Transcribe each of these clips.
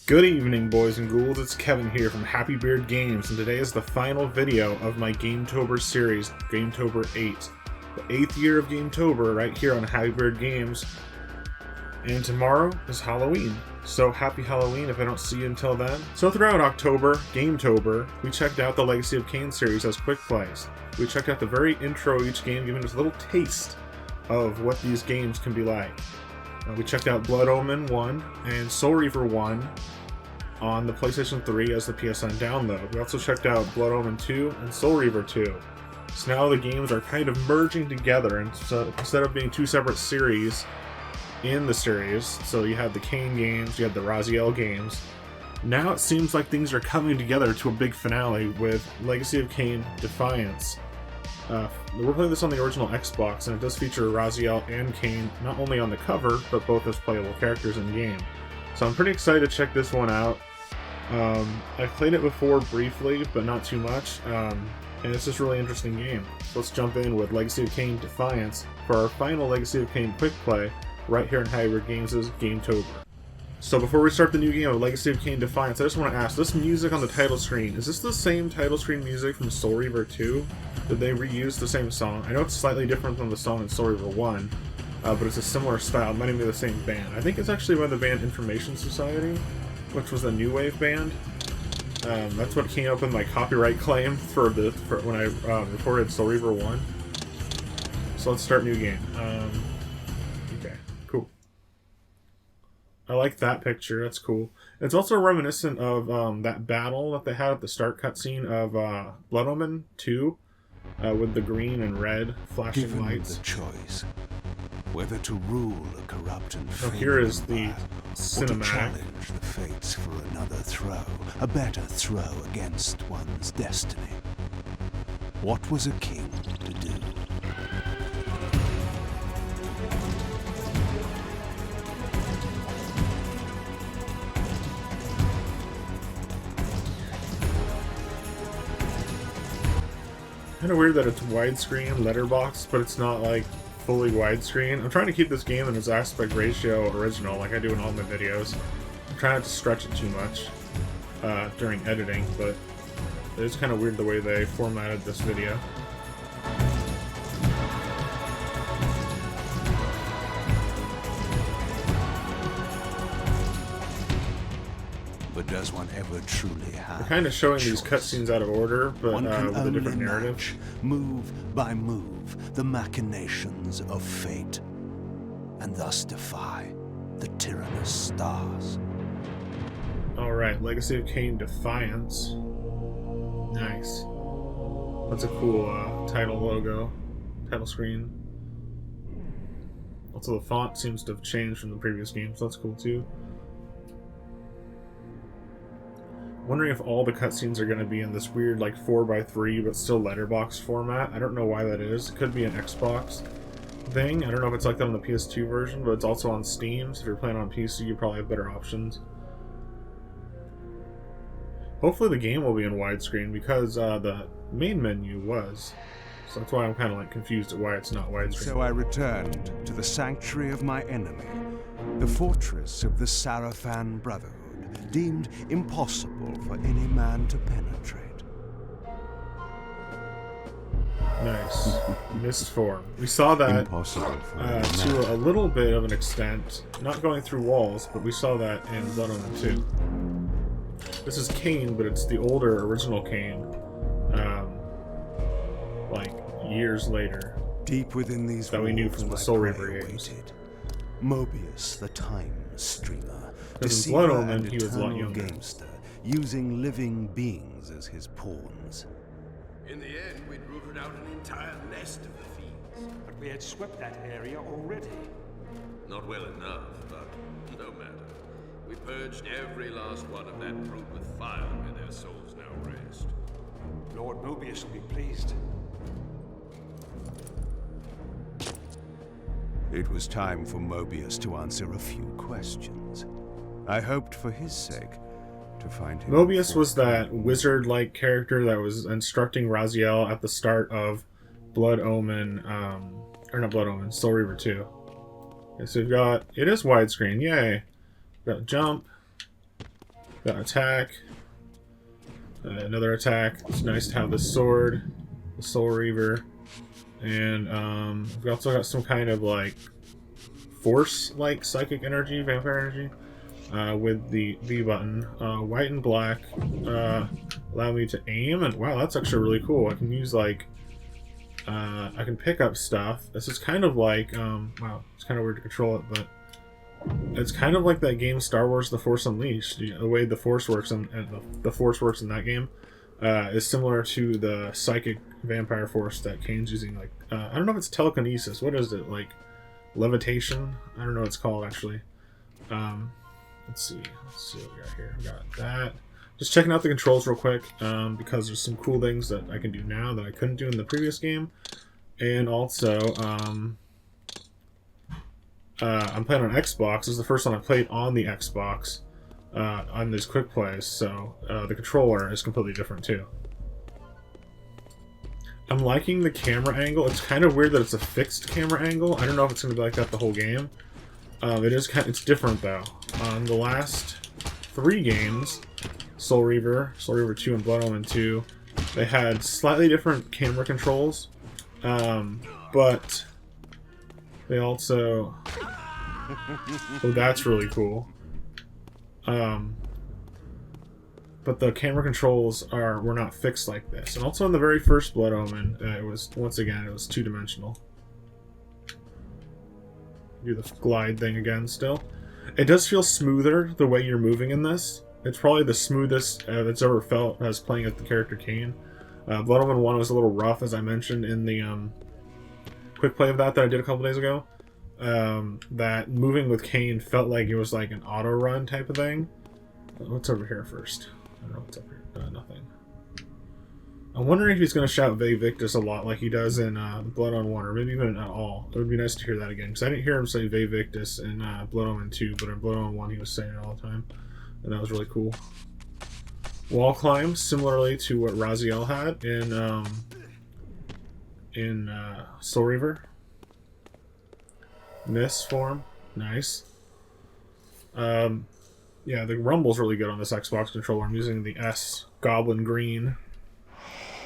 Good evening, boys and ghouls. It's Kevin here from Happy Beard Games, and today is the final video of my Gametober series, Gametober 8. The 8th year of Gametober right here on Happy Beard Games. And tomorrow is Halloween. So happy Halloween if I don't see you until then. So throughout October, Gametober, we checked out the Legacy of Kain series as quick plays. We checked out the very intro of each game, giving us a little taste of what these games can be like. We checked out Blood Omen 1 and Soul Reaver 1 on the PlayStation 3 as the PSN download. We also checked out Blood Omen 2 and Soul Reaver 2. So now the games are kind of merging together, and so instead of being two separate series in the series, so you had the Kain games, you had the Raziel games, now it seems like things are coming together to a big finale with Legacy of Kain Defiance. We're playing this on the original Xbox, and it does feature Raziel and Kain not only on the cover, but both as playable characters in game. So I'm pretty excited to check this one out. I've played it before briefly, but not too much, and it's just a really interesting game. So let's jump in with Legacy of Kain Defiance for our final Legacy of Kain quick play right here in Happy Beard Games' Gametober. So before we start the new game of Legacy of Kain Defiance, I just want to ask, this music on the title screen, is this the same title screen music from Soul Reaver 2? Did they reuse the same song? I know it's slightly different from the song in Soul Reaver 1, but it's a similar style. It might even be the same band. I think it's actually by the band Information Society, which was a new wave band. That's what came up with my copyright claim for when I recorded Soul Reaver 1. So let's start new game. Okay, cool. I like that picture. That's cool. It's also reminiscent of that battle that they had at the start cutscene of Blood Omen 2 with the green and red flashing Given lights. The choice whether to rule a corrupt and So here is the cinematic. or to challenge the fates for another throw, a better throw against one's destiny. What was a king to do? Kind of weird that it's widescreen letterbox, but it's not like fully widescreen. I'm trying to keep this game in its aspect ratio original, like I do in all my videos. I'm trying not to stretch it too much during editing, but it is kind of weird the way they formatted this video. But does one ever truly have? They're kind of showing choice? these cutscenes out of order, but One can with a different only narrative. match, move by move, the machinations of fate, and thus defy the tyrannous stars. Alright, Legacy of Kain Defiance. Nice. That's a cool title logo, title screen. Also, the font seems to have changed from the previous game, so that's cool too. Wondering if all the cutscenes are going to be in this weird, like 4x3 but still letterbox format. I don't know why that is. It could be an Xbox thing. I don't know if it's like that on the PS2 version, but it's also on Steam, so if you're playing on PC, you probably have better options. Hopefully the game will be in widescreen, because the main menu was. So that's why I'm kind of like confused at why it's not widescreen. So I returned to the sanctuary of my enemy, the fortress of the Sarafan Brotherhood, deemed impossible for any man to penetrate. Nice. Mist form. We saw that Impossible for to a little bit of an extent. Not going through walls, but we saw that in Blood Omen 2. This is Kain, but it's the older original Kain. Like years later. Deep within these that we knew walls, from the my Soul prey Reaver games. awaited. Mobius, the time streamer, Because in Blood deceiver Omen, and he was a lot eternal younger. gamester, using living beings as his pawns. In the end, we'd rooted out an entire nest of the fiends. But we had swept that area already. Not well enough, but no matter. We purged every last one of that brood with fire, where their souls now rest. Lord Mobius will be pleased. It was time for Mobius to answer a few questions. I hoped for his sake to find him. Mobius was that wizard-like character that was instructing Raziel at the start of Blood Omen, or not Blood Omen, Soul Reaver 2. Okay, so we've got, it is widescreen, yay. We've got jump, Got attack. Another attack. It's nice to have the sword, the Soul Reaver, and we've also got some kind of like force-like psychic energy, vampire energy, with the V button. White and black allow me to aim, and wow, that's actually really cool. I can use like I can pick up stuff. This is kind of like wow, it's kind of weird to control it, but it's kind of like that game Star Wars: The Force Unleashed. The way the Force works and the Force works in that game is similar to the psychic vampire force that Kane's using. Like I don't know if it's telekinesis. What is it, like levitation? I don't know what it's called actually. Let's see what we got here. We got that. Just checking out the controls real quick because there's some cool things that I can do now that I couldn't do in the previous game, and also I'm playing on Xbox. This is the first one I played on the Xbox on these quick plays, so the controller is completely different too. I'm liking the camera angle. It's kind of weird that it's a fixed camera angle. I don't know if it's going to be like that the whole game. It's different though. On the last 3 games, Soul Reaver 2 and Blood Omen 2, they had slightly different camera controls, but they also... Oh, that's really cool. But the camera controls were not fixed like this. And also in the very first Blood Omen, it was 2-dimensional. Do the glide thing again still. It does feel smoother the way you're moving in this. It's probably the smoothest that's ever felt as playing as the character Kain. Blood Omen 1 was a little rough, as I mentioned in the quick play of that I did a couple days ago. That moving with Kain felt like it was like an auto run type of thing. What's over here first? I don't know what's up here. Nothing. I'm wondering if he's going to shout Ve Victis a lot like he does in Blood on 1, or maybe even at all. It would be nice to hear that again, because I didn't hear him say Ve Victis in Blood Omen 2, but in Blood Omen 1 he was saying it all the time, and that was really cool. Wall climb, similarly to what Raziel had in Soul Reaver. Miss form, nice. Yeah, the rumble's really good on this Xbox controller. I'm using the S Goblin Green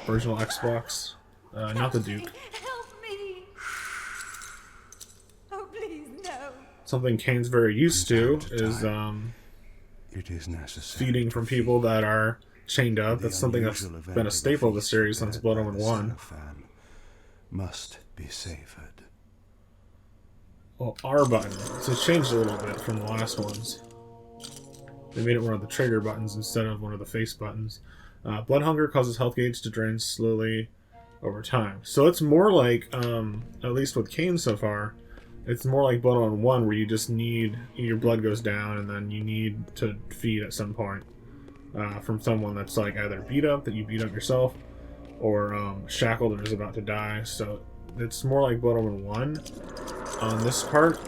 original Xbox, not the Duke. Help me! Oh, please, no. Something Kane's very used to is It is necessary feeding from people that are chained up. That's something that's been a staple of the series since Blood Omen 1. Must be savored. Well, R button. So it's changed a little bit from the last ones. They made it one of the trigger buttons instead of one of the face buttons. Blood hunger causes health gauge to drain slowly over time. So it's more like, at least with Kain so far, it's more like Blood Omen 1 where you just need, your blood goes down and then you need to feed at some point from someone that's like either beat up, that you beat up yourself, or shackled and is about to die. So it's more like Blood Omen 1 on this part.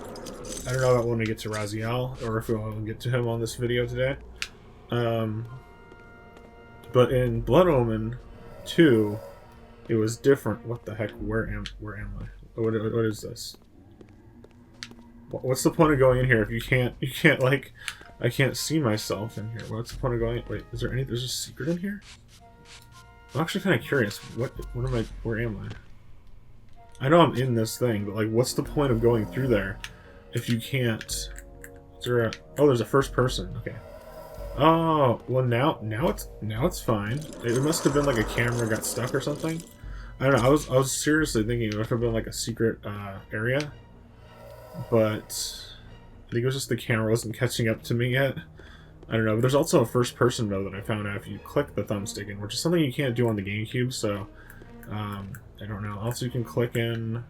I don't know about when we get to Raziel, or if we want to get to him on this video today. But in Blood Omen 2, it was different. What the heck? Where am I? What is this? What's the point of going in here if you can't like, I can't see myself in here. What's the point of going? Wait, is there there's a secret in here? I'm actually kind of curious. What am I? Where am I? I know I'm in this thing, but like, what's the point of going through there if you can't? Is there oh, there's a first person. Okay. Oh, well now it's fine. It must have been like a camera got stuck or something. I don't know. I was seriously thinking it would have been like a secret area, but I think it was just the camera wasn't catching up to me yet. I don't know. But there's also a first person mode that I found out if you click the thumbstick in, which is something you can't do on the GameCube. So I don't know. Also, you can click in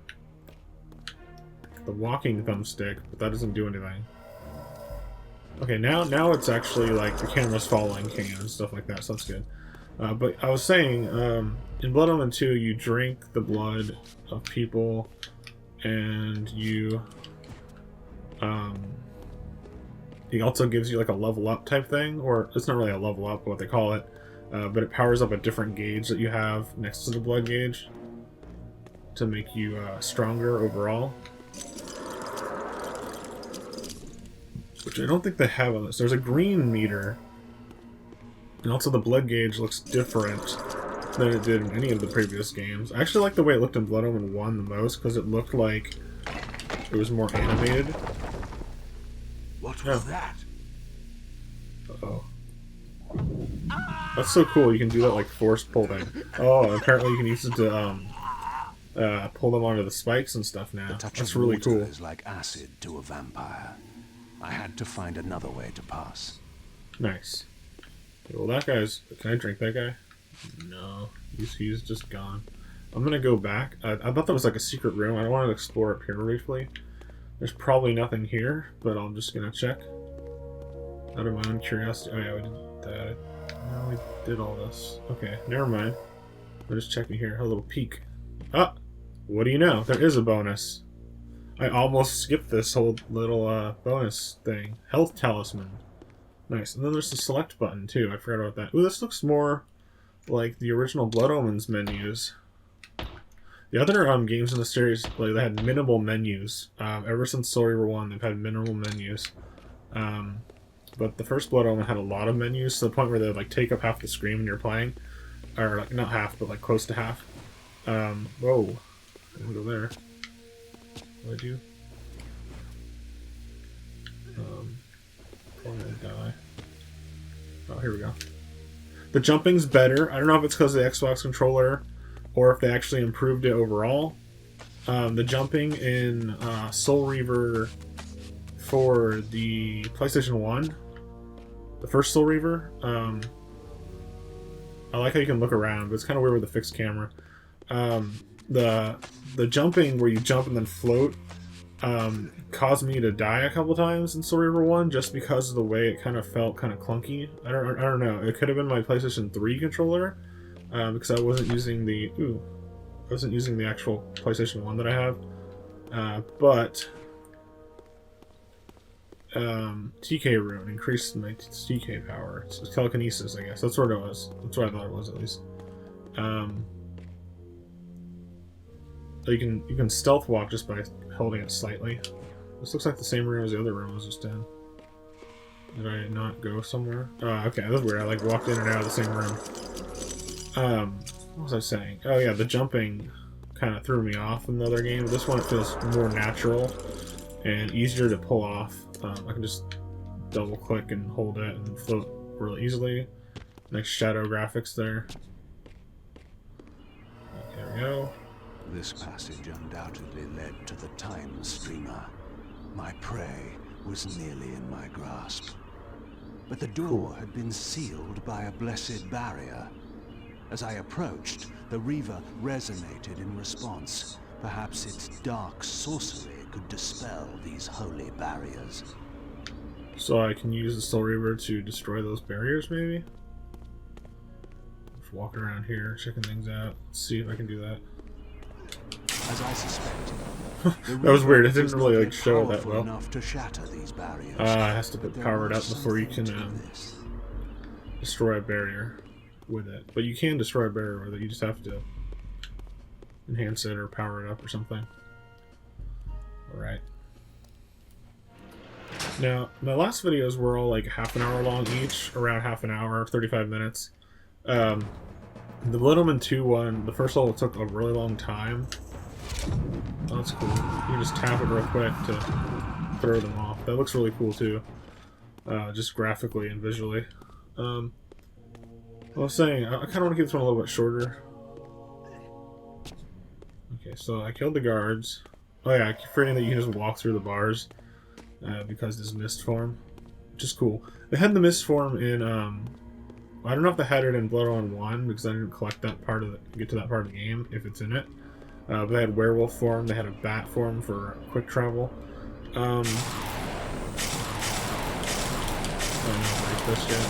the walking thumbstick, but that doesn't do anything. Okay, now it's actually like the camera's following Kain and stuff like that, so that's good. But I was saying, in Blood Omen 2, you drink the blood of people, and he also gives you like a level up type thing, or it's not really a level up, what they call it, but it powers up a different gauge that you have next to the blood gauge to make you stronger overall. Which I don't think they have on this. There's a green meter And also the blood gauge looks different than it did in any of the previous games. I actually like the way it looked in Blood Omen 1 the most, because it looked like it was more animated. What was that? Uh-oh. That's so cool, you can do that like force pulling. Oh, apparently you can use it to pull them onto the spikes and stuff now. The touch That's of really water cool. is like acid to a vampire. I had to find another way to pass. Nice. Okay, well, that guy's... Can I drink that guy? No. He's just gone. I'm gonna go back. I thought that was like a secret room. I wanted to explore it here briefly. There's probably nothing here, but I'm just gonna check. Out of my own curiosity. Oh yeah, we did that. No, we did all this. Okay, never mind. I'm just checking here. A little peek. Ah! What do you know? There is a bonus. I almost skipped this whole little bonus thing. Health Talisman. Nice. And then there's the select button too. I forgot about that. Ooh, this looks more like the original Blood Omens menus. The other games in the series, like, they had minimal menus. Ever since Soul Reaver 1, they've had minimal menus. But the first Blood Omen had a lot of menus to the point where they would like take up half the screen when you're playing. Or like not half, but like close to half. Whoa. I didn't go there. What do I do? I'm gonna die. Oh, here we go. The jumping's better. I don't know if it's because of the Xbox controller or if they actually improved it overall. The jumping in Soul Reaver for the PlayStation 1, the first Soul Reaver, I like how you can look around, but it's kind of weird with the fixed camera. The jumping where you jump and then float caused me to die a couple times in Soul Reaver 1 just because of the way it kind of felt kind of clunky. I don't know. It could have been my PlayStation 3 controller because I wasn't using the actual PlayStation 1 that I have. But TK rune increased my TK power. It's telekinesis, I guess. That's what it was. That's what I thought it was, at least. So you can stealth walk just by holding it slightly. This looks like the same room as the other room I was just in. Did I not go somewhere? Okay, that's weird. I like walked in and out of the same room. What was I saying? Oh yeah, the jumping kind of threw me off in the other game. This one it feels more natural and easier to pull off. I can just double click and hold it and float really easily. Nice shadow graphics there. There we go. This passage undoubtedly led to the Time Streamer. My prey was nearly in my grasp. But the door had been sealed by a blessed barrier. As I approached, the Reaver resonated in response. Perhaps its dark sorcery could dispel these holy barriers. So I can use the Soul Reaver to destroy those barriers, maybe? Just walking around here, checking things out. Let's see if I can do that. As I suspected, that was weird. It didn't really like show that well. Enough to shatter these barriers. It has to be powered up before you can destroy a barrier with it. But you can destroy a barrier with it. You just have to enhance it or power it up or something. Alright. Now, my last videos were all like half an hour long each, around half an hour, 35 minutes. The Blood Omen 2 one, the first level took a really long time. Oh, that's cool. You can just tap it real quick to throw them off. That looks really cool too. Just graphically and visually. I was saying, I kind of want to keep this one a little bit shorter. Okay, so I killed the guards. Oh yeah, I keep forgetting that you can just walk through the bars because this mist form, which is cool. They had the mist form in, I don't know if they had it in Blood Omen 1 because I didn't collect that part of get to that part of the game if it's in it. But they had werewolf form, they had a bat form for quick travel. I don't like this yet.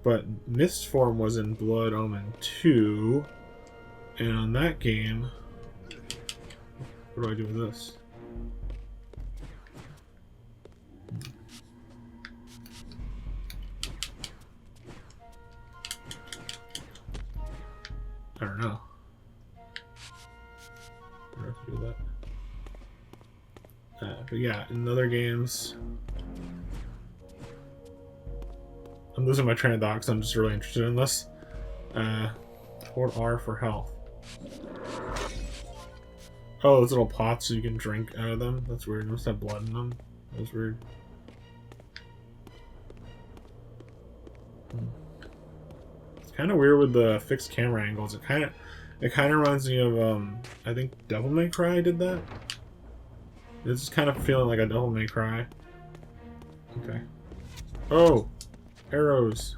But mist form was in Blood Omen 2, and on that game, what do I do with this? I don't know. I don't know how to do that. But yeah, in other games, I'm losing my train of thought because I'm just really interested in this. Hold R for health. Oh, those little pots so you can drink out of them. That's weird. They must have blood in them. That's weird. It's kind of weird with the fixed camera angles. It kind of reminds me of I think Devil May Cry did that. It's just kind of feeling like a Devil May Cry. Okay. Oh, arrows.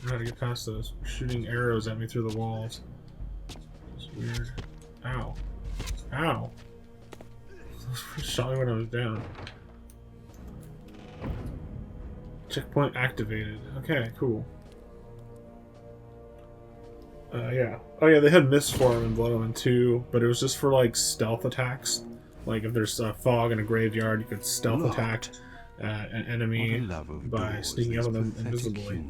I gotta get past those. Shooting arrows at me through the walls. It's weird. Ow. Ow. Shot me when I was down. Checkpoint activated. Okay, cool. Yeah. Oh yeah, they had Mist Form in Blood Omen 2, but it was just for like stealth attacks. Like if there's a fog in a graveyard, you could stealth attack an enemy by sneaking up on them invisibly.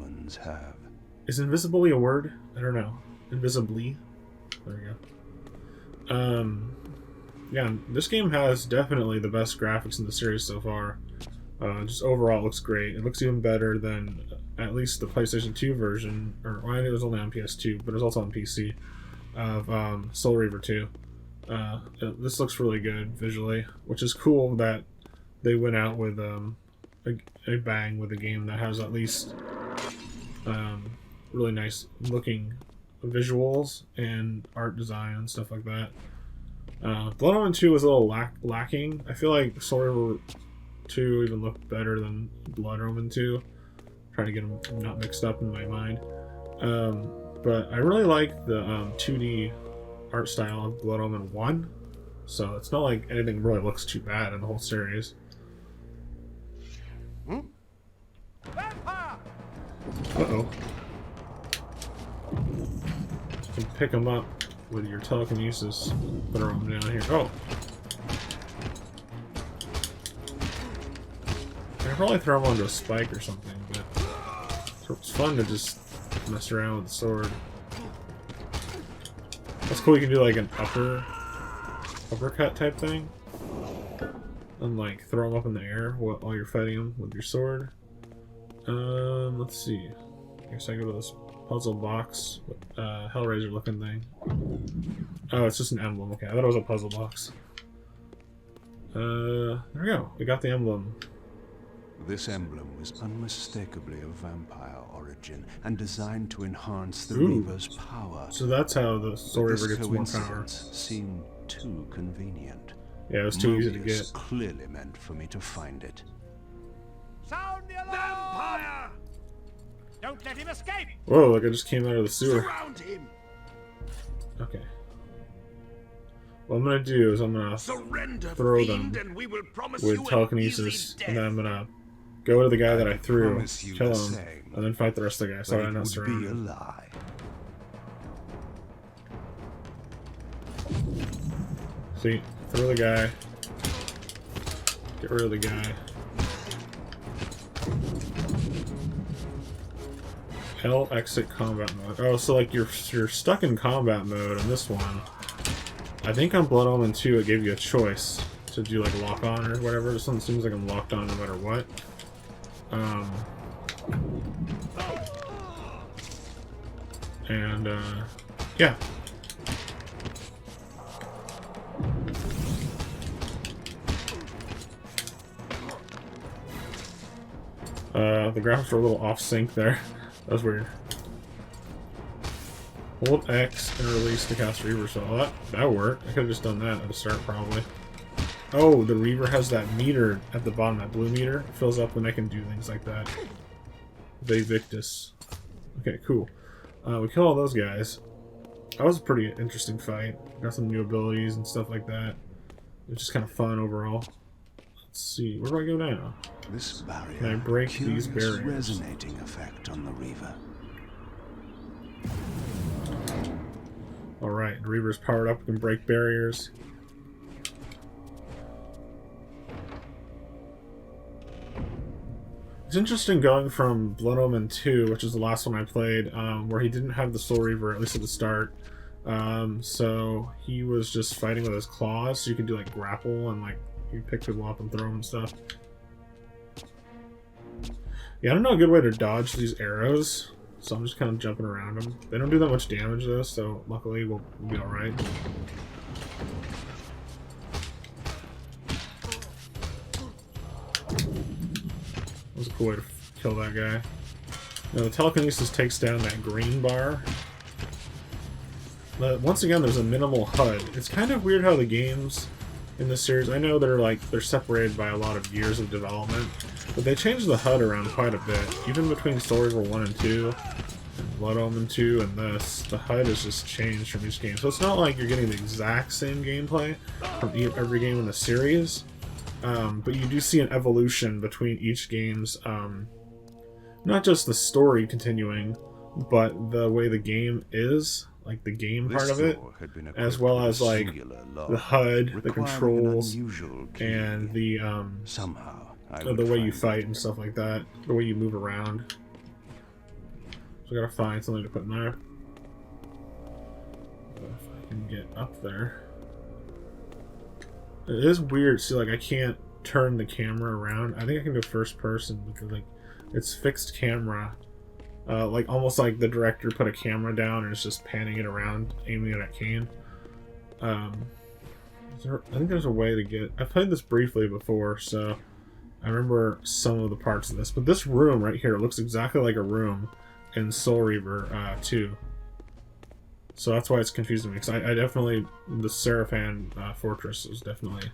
Is invisibly a word? I don't know. Invisibly. There we go. Yeah, this game has definitely the best graphics in the series so far. Just overall, it looks great. It looks even better than at least the PlayStation 2 version, or well, it was only on PS2, but it was also on PC, of Soul Reaver 2. This looks really good visually, which is cool that they went out with a bang with a game that has at least really nice looking visuals and art design and stuff like that. Blood Omen 2 was a little lacking. I feel like Soul Reaver 2 even looked better than Blood Omen 2. Trying to get them not mixed up in my mind. But I really like the 2D art style of Blood Omen 1. So it's not like anything really looks too bad in the whole series. Uh-oh. You can pick them up with your telekinesis. Throw them down here. Oh! I could probably throw them onto a spike or something, but it's fun to just mess around with the sword. That's cool, you can do like an uppercut type thing. And like throw them up in the air while you're fighting them with your sword. Let's see. I guess I go to this puzzle box with Hellraiser looking thing. Oh, it's just an emblem. Okay, I thought it was a puzzle box. There we go. We got the emblem. This emblem was unmistakably of vampire origin and designed to enhance the Ooh. Reaver's power. So that's how the Soul Reaver This gets more power. coincidence seemed too convenient. Yeah, it was too easy to Mobius get. clearly meant for me to find it. Sound the alarm! Vampire! Don't let him escape! Whoa, like I just came out of the sewer. Surround him! Okay. What I'm gonna do is I'm gonna throw them with telekinesis, and then I'm gonna go to the guy that I threw, kill him, and then fight the rest of the guys so I'm not surrounded. See, throw the guy, get rid of the guy. L exit combat mode. Oh, so like you're stuck in combat mode in this one. I think on Blood Omen 2 it gave you a choice to do like lock on or whatever. This one seems like I'm locked on no matter what. Yeah. The graphics were a little off sync there. That was weird. Hold X and release to cast Reaver Spell. That worked. I could have just done that at the start, probably. Oh, the Reaver has that meter at the bottom, that blue meter. It fills up when I can do things like that. VIXIA. Okay, cool. We kill all those guys. That was a pretty interesting fight. Got some new abilities and stuff like that. It was just kind of fun overall. Let's see, where do I go now? This barrier Can I break these barriers? resonating effect on the Reaver. Alright, the Reaver's powered up, can break barriers. It's interesting going from Blood Omen 2, which is the last one I played, where he didn't have the Soul Reaver, at least at the start. So he was just fighting with his claws, so you can do like grapple and like you pick people up and throw them and stuff. Yeah, I don't know a good way to dodge these arrows, so I'm just kind of jumping around them. They don't do that much damage though, so luckily we'll be alright. That was a cool way to kill that guy. Now the telekinesis takes down that green bar. But once again, there's a minimal HUD. It's kind of weird how the games in this series, I know they're separated by a lot of years of development, but they changed the HUD around quite a bit. Even between Soul Reaver 1 and 2, and Blood Omen 2 and this, the HUD has just changed from each game. So it's not like you're getting the exact same gameplay from every game in the series, but you do see an evolution between each game's, not just the story continuing, but the way the game is. Like the game part of it, as well as like the HUD, the controls, and the the way you fight and stuff like that, the way you move around. So I gotta find something to put in there. If I can get up there. It is weird. See, like I can't turn the camera around. I think I can do first person because like it's fixed camera. Like almost like the director put a camera down and is just panning it around, aiming it at Kain. I think there's a way to get... I played this briefly before, so I remember some of the parts of this. But this room right here looks exactly like a room in Soul Reaver 2. So that's why it's confusing me. Because I definitely... The Seraphan Fortress is definitely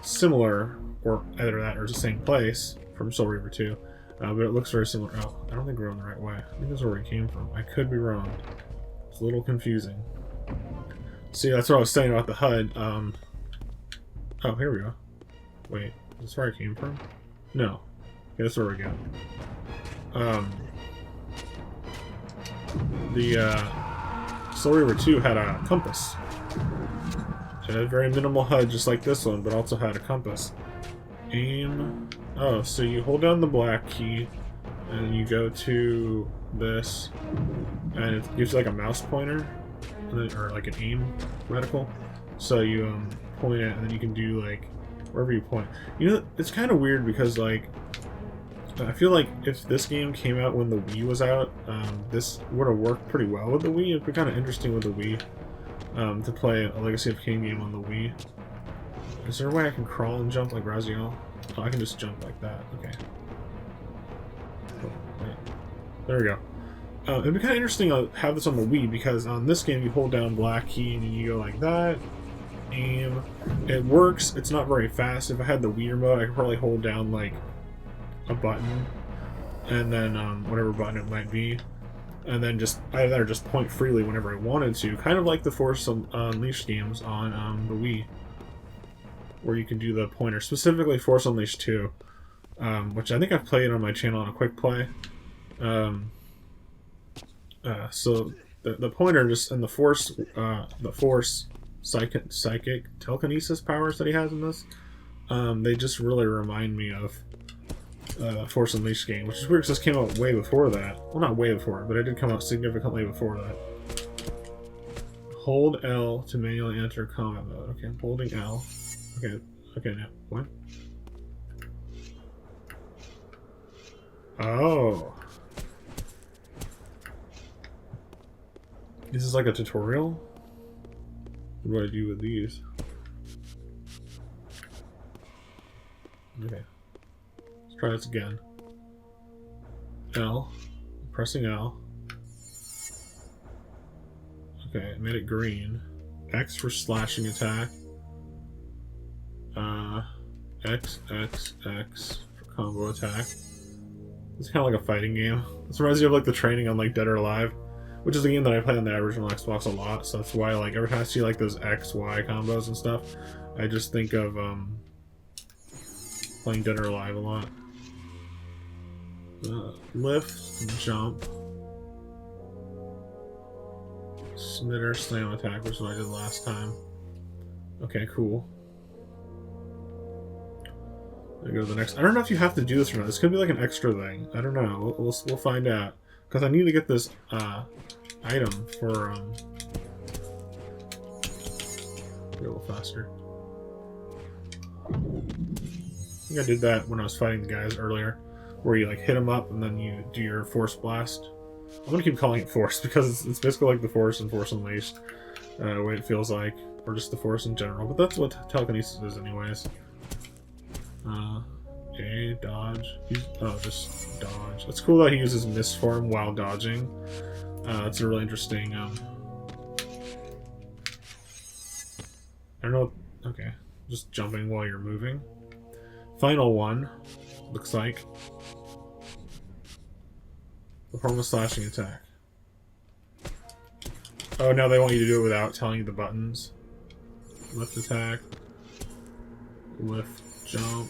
similar, or either that or it's the same place from Soul Reaver 2. But it looks very similar. Oh, I don't think we're on the right way. I think that's where we came from. I could be wrong. It's a little confusing. See, that's what I was saying about the HUD. Oh, here we go. Wait, is this where I came from? No. Okay, that's where we go. The Soul Reaver 2 had a compass. It had a very minimal HUD, just like this one, but also had a compass. Aim... Oh, so you hold down the black key, and you go to this, and it gives you like a mouse pointer, or like an aim reticle. So you point it, and then you can do like wherever you point. You know, it's kind of weird because like I feel like if this game came out when the Wii was out, this would have worked pretty well with the Wii. It'd be kind of interesting with the Wii to play a Legacy of Kain game on the Wii. Is there a way I can crawl and jump like Raziel? Oh, I can just jump like that. Okay. Oh, wait. There we go. It'd be kind of interesting to have this on the Wii, because on this game you hold down black key and you go like that. Aim. It works. It's not very fast. If I had the Wii remote, I could probably hold down like a button, and then whatever button it might be, and then just either just point freely whenever I wanted to, kind of like the Force Unleashed games on the Wii, where you can do the pointer, specifically Force Unleashed 2, which I think I've played on my channel on a quick play. So the pointer just, and the Force psychic telekinesis powers that he has in this, they just really remind me of Force Unleashed game, which is weird because this came out way before that. Well, not way before, but it did come out significantly before that. Hold L to manually enter combat mode. Okay, I'm holding L. Okay, now, what? Oh. This is like a tutorial? What do I do with these? Okay. Let's try this again. L. Pressing L. Okay, I made it green. X for slashing attack. X for combo attack. It's kind of like a fighting game. This reminds me of like the training on like Dead or Alive, which is a game that I play on the original Xbox a lot. So that's why like every time I see like those X, Y combos and stuff, I just think of playing Dead or Alive a lot. Lift, jump, smitter, slam attack, which is what I did last time. Okay, cool. I go to the next. I don't know if you have to do this or not. This could be like an extra thing. I don't know. We'll find out, because I need to get this item for get a little faster. I think I did that when I was fighting the guys earlier. where you like hit them up and then you do your Force Blast. I'm gonna keep calling it Force because it's basically like the Force and Force Unleashed, the way it feels like, or just the Force in general. But that's what telekinesis is, anyways. Okay, dodge. Just dodge. It's cool that he uses mist form while dodging. That's a really interesting. I don't know. Okay, just jumping while you're moving. Final one looks like perform a slashing attack. Oh, now they want you to do it without telling you the buttons. Lift attack. Lift jump.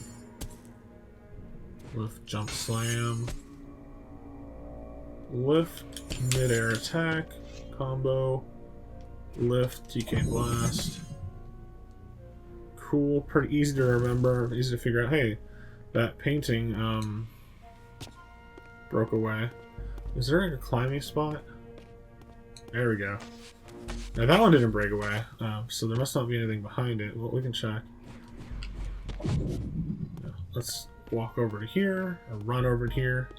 Lift jump slam. Lift mid-air attack. Combo. Lift TK blast. Cool, pretty easy to remember, easy to figure out. Hey, that painting broke away. Is there like a climbing spot? There we go. Now that one didn't break away, so there must not be anything behind it. Well, we can check. Let's walk over to here, or run over to here,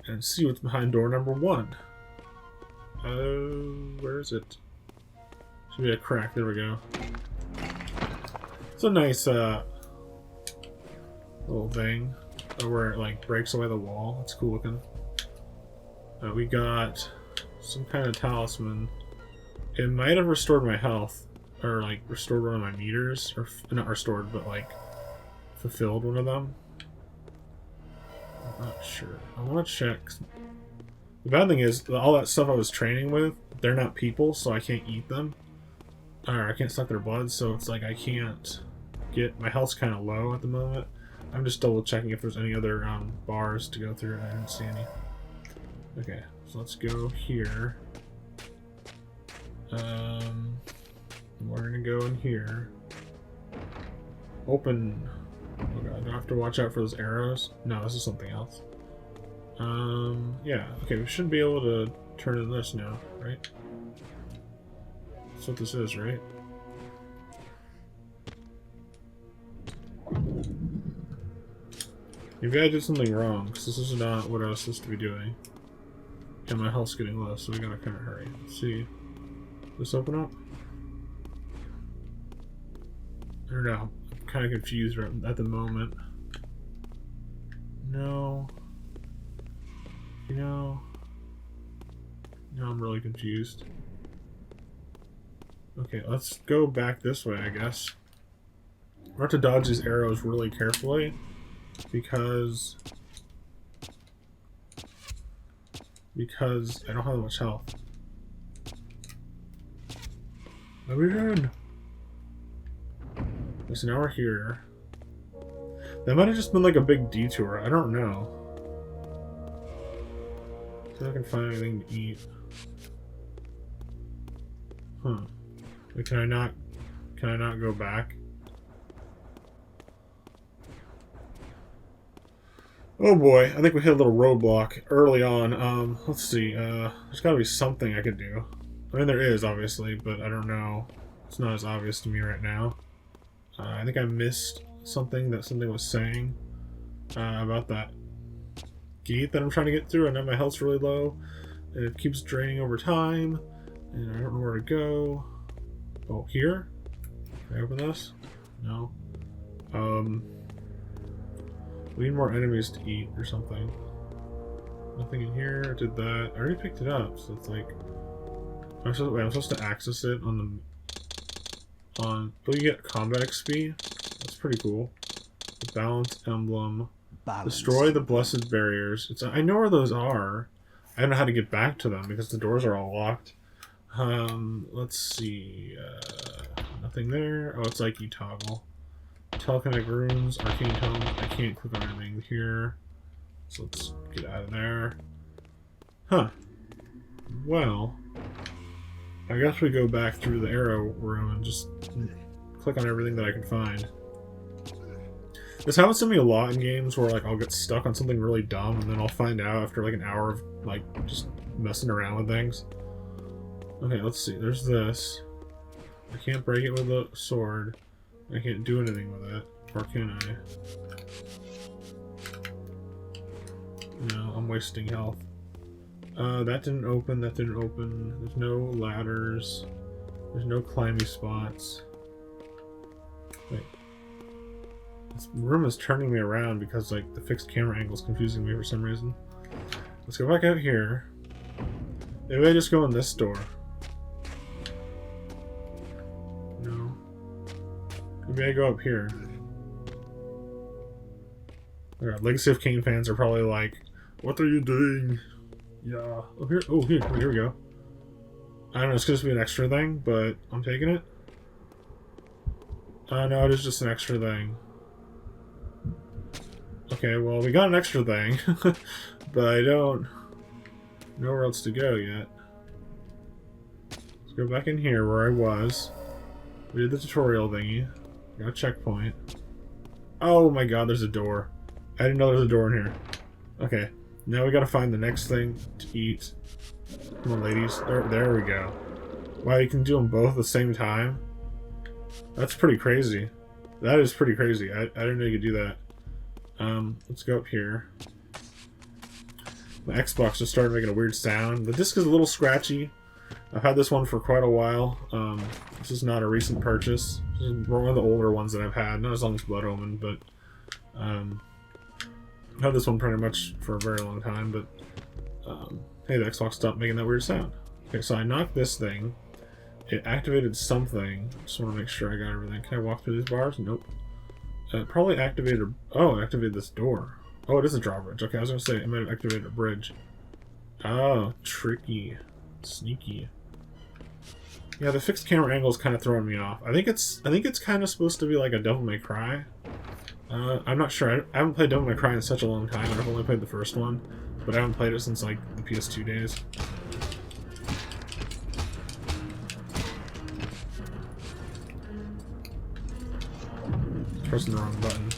and see what's behind door number 1. Where is it? Should be a crack. There we go. It's a nice little thing where it like breaks away the wall. It's cool looking. We got some kind of talisman. It might have restored my health, or like restored one of my meters, or not restored, but like fulfilled one of them. I'm not sure. I want to check. The bad thing is all that stuff I was training with, they're not people, so I can't eat them, or I can't suck their blood. So it's like I can't get, my health's kind of low at the moment. I'm just double checking if there's any other bars to go through. I didn't see any. Okay, so let's go here. We're gonna go in here. Open. Oh god, do I have to watch out for those arrows? No, this is something else. Yeah, okay, we should be able to turn to this now, right? That's what this is, right? Maybe I did something wrong, because this is not what I was supposed to be doing. And my health's getting low, so we gotta kind of hurry. Let's see. This open up? I don't know. I'm kind of confused right at the moment. No. You know. Now I'm really confused. Okay, let's go back this way, I guess. I have to dodge these arrows really carefully because I don't have much health. Let me in. Okay, so now we're here. That might have just been like a big detour. I don't know. See if I can find anything to eat. Huh. Wait, can I not go back? Oh boy, I think we hit a little roadblock early on. Let's see. There's gotta be something I could do. I mean, there is, obviously, but I don't know. It's not as obvious to me right now. I think I missed something that something was saying about that gate that I'm trying to get through. I know my health's really low, and it keeps draining over time, and I don't know where to go. Oh, here? Can I open this? No. We need more enemies to eat or something. Nothing in here. I did that. I already picked it up, so it's like... I'm supposed to access it on the... Oh, you get combat XP? That's pretty cool. The balance emblem. Destroy the blessed barriers. I know where those are. I don't know how to get back to them because the doors are all locked. Let's see. Nothing there. Oh, it's like you toggle. Telekinetic runes, arcane tome. I can't click on anything here. So let's get out of there. Huh. Well, I guess we go back through the arrow room and just click on everything that I can find. This happens to me a lot in games where like I'll get stuck on something really dumb and then I'll find out after like an hour of like just messing around with things. Okay, let's see. There's this. I can't break it with a sword. I can't do anything with it. Or can I? I'm wasting health. That didn't open, that didn't open. There's no ladders. There's no climbing spots. Wait. This room is turning me around because like the fixed camera angle is confusing me for some reason. Let's go back out here. Maybe I just go in this door. No. Maybe I go up here. Oh God, Legacy of Kain fans are probably like, what are you doing? Yeah. Oh, here. Oh, here we go. I don't know, it's supposed to be an extra thing, but I'm taking it. No, it is just an extra thing. Okay, well, we got an extra thing, but I don't know where else to go yet. Let's go back in here where I was. We did the tutorial thingy. Got a checkpoint. Oh my God, there's a door. I didn't know there was a door in here. Okay, now we gotta find the next thing to eat. Come on, ladies. There we go. Wow, you can do them both at the same time? That's pretty crazy. That is pretty crazy. I didn't know you could do that. Let's go up here. My Xbox just started making a weird sound. The disc is a little scratchy. I've had this one for quite a while. This is not a recent purchase. This is one of the older ones that I've had. Not as long as Blood Omen, but I've had this one pretty much for a very long time. But hey, the Xbox stopped making that weird sound. Okay, so I knocked this thing. It activated something. Just want to make sure I got everything. Can I walk through these bars? Nope. It probably activated... Oh, it activated this door. Oh, it is a drawbridge. Okay, I was going to say it might have activated a bridge. Oh, tricky. Sneaky. Yeah, the fixed camera angle is kind of throwing me off. I think it's kind of supposed to be like a Devil May Cry. I'm not sure. I haven't played Devil May Cry in such a long time. I've only played the first one. But I haven't played it since like the PS2 days. Pressing the wrong button.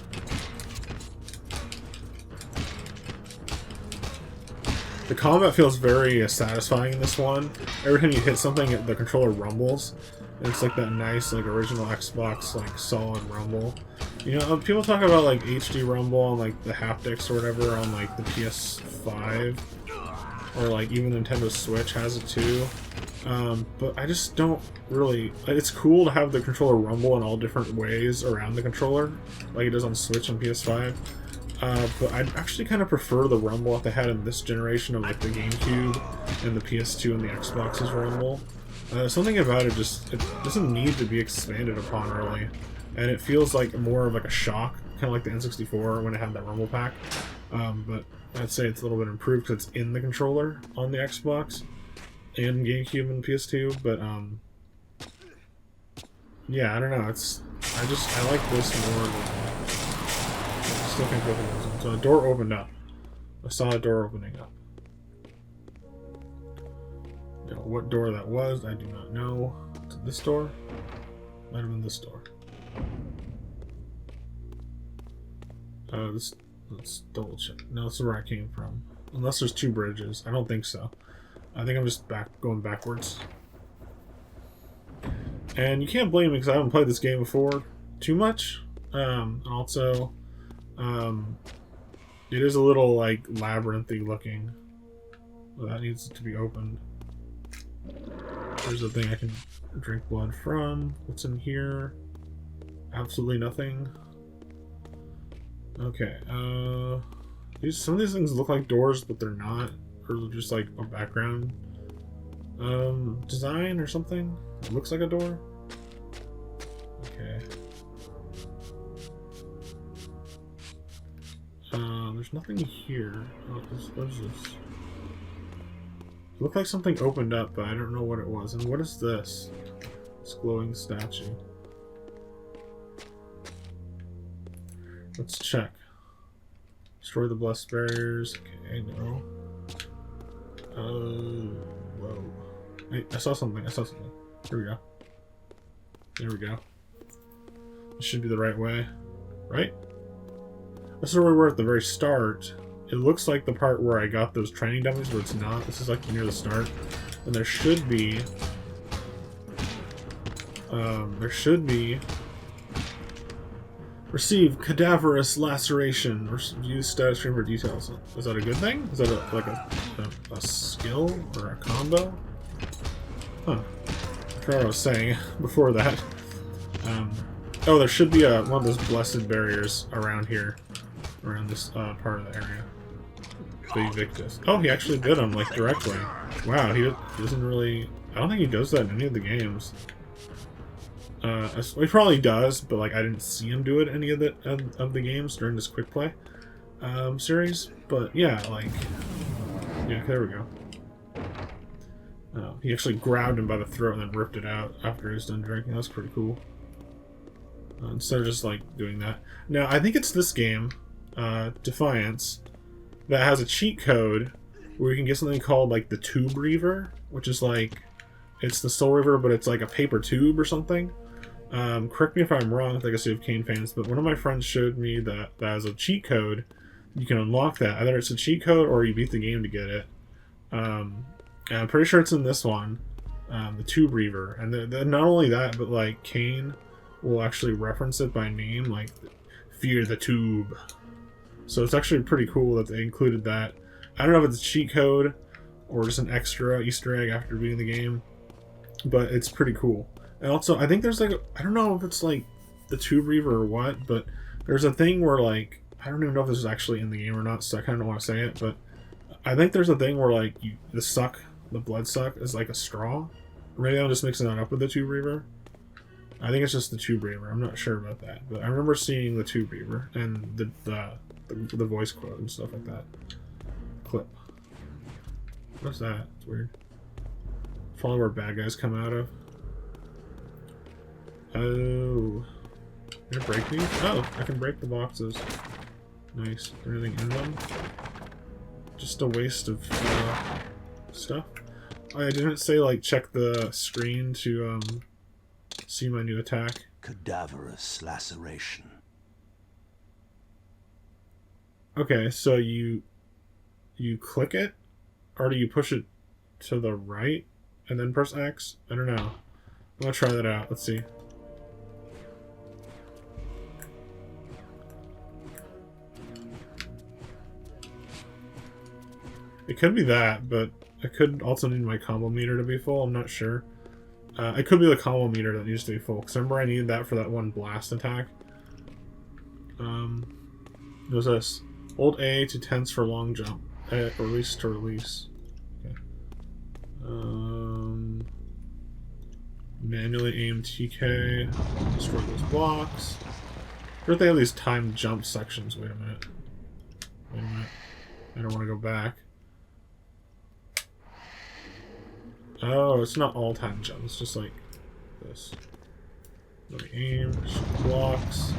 The combat feels very satisfying in this one. Every time you hit something, the controller rumbles. And it's like that nice, like original Xbox, like solid rumble. You know, people talk about like HD rumble on like the haptics or whatever on like the PS5, or like even Nintendo Switch has it too. But I just don't really... It's cool to have the controller rumble in all different ways around the controller, like it does on Switch and PS5. But I'd actually kind of prefer the rumble that they had in this generation of like the GameCube and the PS2 and the Xbox's rumble. Something about it just... It doesn't need to be expanded upon really. And it feels like more of like a shock, kind of like the N64 when it had that rumble pack. But I'd say it's a little bit improved because it's in the controller on the Xbox and GameCube and PS2, but yeah, I don't know. I like this more than I still think both of those. So the door opened up. I saw a door opening up. You know, what door that was, I do not know. Is it this door? Might have been this door. Let's double check. No, this is where I came from. Unless there's two bridges. I don't think so. I think I'm just going backwards. And you can't blame me because I haven't played this game before too much. Also, it is a little like labyrinthy looking. Well, that needs to be opened. There's a thing I can drink blood from. What's in here? Absolutely nothing. Okay. Some of these things look like doors, but they're not. Or just like a background design or something. It looks like a door. Okay. There's nothing here. What is this? It looked like something opened up, but I don't know what it was. And what is this? This glowing statue. Let's check. Destroy the blessed barriers. Okay, no. Whoa. Wait, I saw something. Here we go. There we go. This should be the right way. Right? This is where we were at the very start. It looks like the part where I got those training dummies, but it's not. This is like near the start. And there should be... Receive cadaverous laceration. Or use status stream for details. Is that a good thing? Is that like a skill or a combo? Huh. I forgot what I was saying before that. Oh, there should be one of those blessed barriers around here, around this part of the area. The Victus. Oh, he actually did them like directly. Wow, he doesn't really. I don't think he does that in any of the games. He probably does, but like I didn't see him do it in any of the games during this quick play series. But yeah, like yeah, there we go. He actually grabbed him by the throat and then ripped it out after he was done drinking. That's pretty cool. Instead of just like doing that. Now I think it's this game, Defiance, that has a cheat code where you can get something called like the Tube Reaver, which is like it's the Soul Reaver, but it's like a paper tube or something. Correct me if I'm wrong, Legacy of Kain fans, but one of my friends showed me that as a cheat code, you can unlock that. Either it's a cheat code or you beat the game to get it. And I'm pretty sure it's in this one, the Tube Reaver. And not only that, but like Kain will actually reference it by name, like Fear the Tube. So it's actually pretty cool that they included that. I don't know if it's a cheat code or just an extra Easter egg after beating the game, but it's pretty cool. And also, I think there's like, I don't know if it's like the Tube Reaver or what, but there's a thing where like, I don't even know if this is actually in the game or not, so I kind of don't want to say it, but I think there's a thing where like the blood suck is like a straw. Or maybe I'm just mixing that up with the Tube Reaver. I think it's just the Tube Reaver. I'm not sure about that, but I remember seeing the Tube Reaver and the voice quote and stuff like that. Clip. What's that? It's weird. Probably where bad guys come out of. Oh. Can I break these? Oh, I can break the boxes. Nice. Is there anything in them? Just a waste of stuff. Oh, I didn't say like check the screen to see my new attack. Cadaverous laceration. Okay, so you click it, or do you push it to the right and then press X? I don't know. I'm gonna try that out. Let's see. It could be that, but I could also need my combo meter to be full. I'm not sure. It could be the combo meter that needs to be full, because remember I needed that for that one blast attack. There's this. Hold A to tense for long jump. Release to release. Okay. Manually aim TK. Destroy those blocks. I wonder if they have these timed jump sections. Wait a minute. I don't want to go back. Oh, it's not all time jump. It's just like this. Let me aim. Blocks.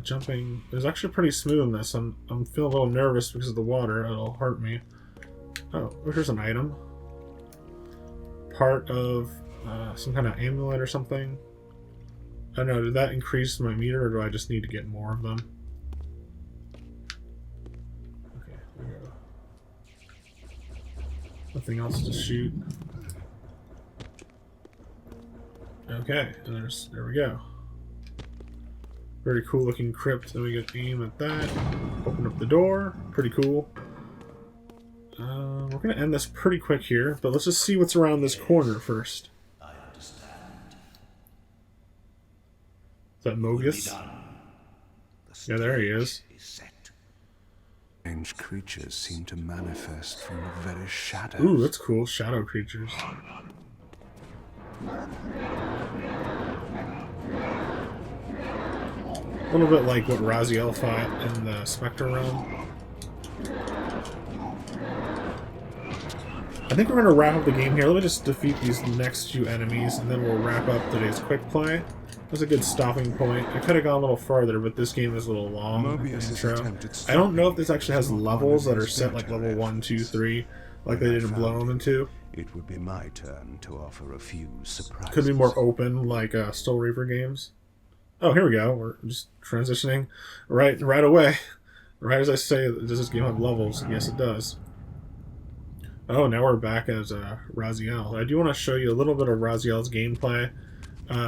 Jumping is actually pretty smooth in this. I'm feeling a little nervous because of the water. It'll hurt me. Oh, here's an item. Part of some kind of amulet or something. I don't know. Did that increase my meter, or do I just need to get more of them? Okay, there we go. Nothing else to shoot. Okay, and there we go. Very cool looking crypt. Then we get aim at that. Open up the door. Pretty cool. We're going to end this pretty quick here, but let's just see what's around this corner first. I understand. Is that Mogus? Yeah, there he is. Strange creatures seem to manifest from the very shadows. Ooh, that's cool. Shadow creatures. A little bit like what Raziel fought in the Spectre realm. I think we're going to wrap up the game here. Let me just defeat these next few enemies, and then we'll wrap up today's quick play. That's a good stopping point. I could have gone a little farther, but this game is a little long. Intro. I don't know if this actually has levels that are set like level 1, 2, 3, like they did in Blow Omen 2. It would be my turn to offer a few surprises. Could be more open, like Soul Reaver games. Oh, here we go. We're just transitioning right away. Right as I say, does this game have levels? Yes, it does. Oh, now we're back as Raziel. I do want to show you a little bit of Raziel's gameplay.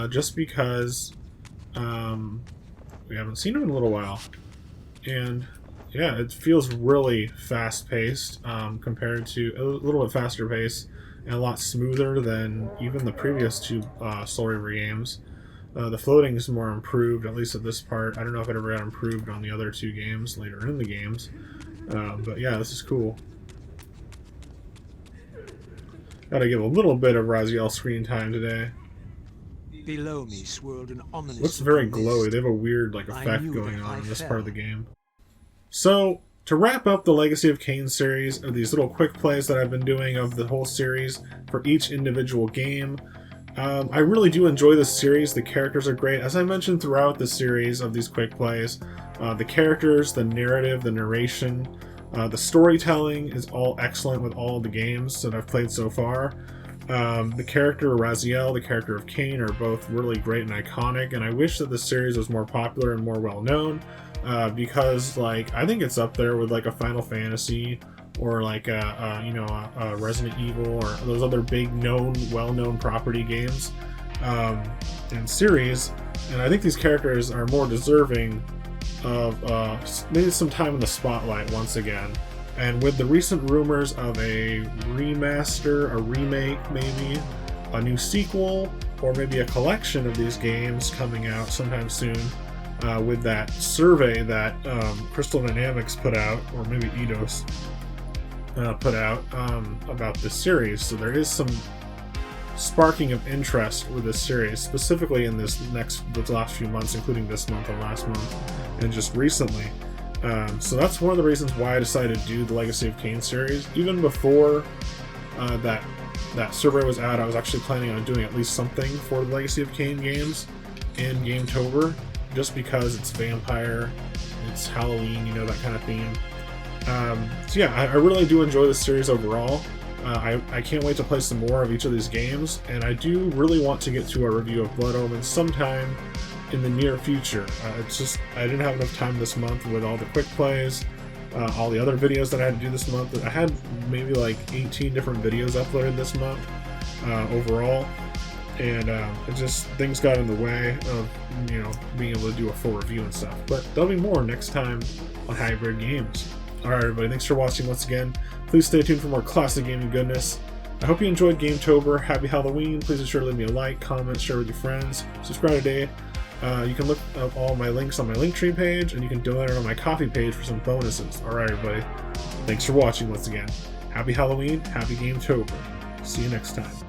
just because we haven't seen him in a little while. And yeah, it feels really fast-paced compared to a little bit faster pace and a lot smoother than even the previous two Soul Reaver games. The floating is more improved, at least at this part. I don't know if it ever got improved on the other two games later in the games. But yeah, this is cool. Gotta give a little bit of Raziel screen time today. Below me swirled an ominous. Looks very glowy. They have a weird effect going on in this part of the game. So, to wrap up the Legacy of Kain series, of these little quick plays that I've been doing of the whole series for each individual game, I really do enjoy this series. The characters are great. As I mentioned throughout the series of these quick plays, the characters, the narrative, the narration, the storytelling is all excellent with all the games that I've played so far. The character Raziel, the character of Kain are both really great and iconic, and I wish that this series was more popular and more well known, because I think it's up there with a Final Fantasy or a Resident Evil or those other big well-known property games and series, and I think these characters are more deserving of maybe some time in the spotlight once again. And with the recent rumors of a remaster, a remake maybe, a new sequel, or maybe a collection of these games coming out sometime soon, with that survey that Crystal Dynamics put out, or maybe Eidos put out about this series. So there is some sparking of interest with this series, specifically in the last few months, including this month and last month, and just recently. So that's one of the reasons why I decided to do the Legacy of Kain series. Even before that survey was out, I was actually planning on doing at least something for the Legacy of Kain games in Gametober, just because it's vampire, it's Halloween, that kind of theme. So yeah, I really do enjoy this series overall. I can't wait to play some more of each of these games, and I do really want to get to a review of Blood Omen sometime in the near future. It's just I didn't have enough time this month with all the quick plays, all the other videos that I had to do this month. I had maybe 18 different videos uploaded this month overall, and things got in the way of being able to do a full review and stuff. But there'll be more next time on Hybrid Games. Alright everybody, thanks for watching once again. Please stay tuned for more classic gaming goodness. I hope you enjoyed Gametober. Happy Halloween. Please be sure to leave me a like, comment, share with your friends. Subscribe today. You can look up all my links on my Linktree page, and you can donate on my Ko-fi page for some bonuses. Alright everybody, thanks for watching once again. Happy Halloween, happy Gametober. See you next time.